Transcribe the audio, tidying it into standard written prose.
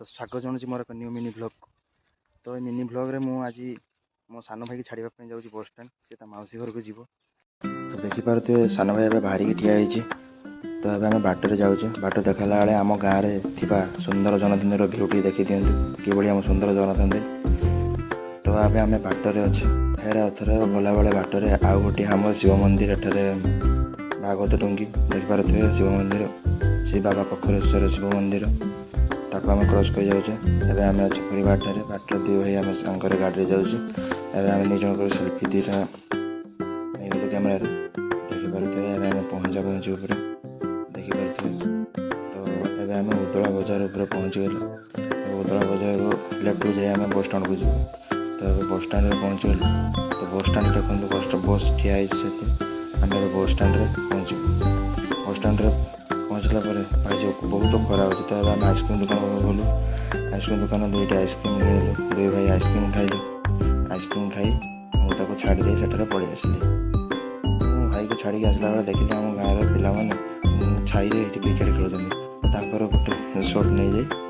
तो स्वागत जनाऊँ मोर एक न्यू मिनी ब्लॉग। तो ये मिनी ब्लॉग रे मु आज मो सान भाई की छाड़ापी जाऊँगी बस स्टैंड, सी मौसी घर को जीव। तो देखिपे सान भाई एवं बाहर ठिया होती। तो ये आम बाटर जाऊे, बाट देखला बेले आम गाँव में सुंदर जनसंदर भ्यूटी देखी दिंतु कि आम सुंदर जनसंदर। तो अब आम बाटर अच्छे फेर अथर गला बेले बाटर आउ गोटे आम शिव मंदिर एठारे भागवत टुंगी देखिपे शिव मंदिर, श्री बाबा कखरेश्वर शिव मंदिर ताको आम क्रॉस कर जाऊे। एवं आम अच्छे पूरी बाटर बाटर दी भाई आम सांकर गाड़ी जाऊे। एवं आम निज सेल्फी दीटा नहीं कैमेरा देखिपे आम पहुँचा पहुँची उपर देखिपे। तो ये आम उदला बजार उपर पहुँची गलु। उदला बजार लेफ्ट को जाए आम बस स्टाण को जीव। तो बस स्टाण पहुँची गलु। तो बस स्टाण देखो बस ठिया आम बस स्टाण पहुँचू। बस स्टाण पहुँचला भाई बहुत खरा हो। तो आम आइसक्रीम दुकान गलु। आइसक्रीम दुकान दुईटा आइसक्रीम किणलु। दुई भाई आइसक्रीम खाइलु। आइसक्रीम खाई मुझे छाड़ी दे सेठारे पलि आसिली। भाई को छाड़ी आसला बेले देखिए आम गाँव पिला छाई क्रिकेट खेलुँच गोटे शॉट नहीं जाए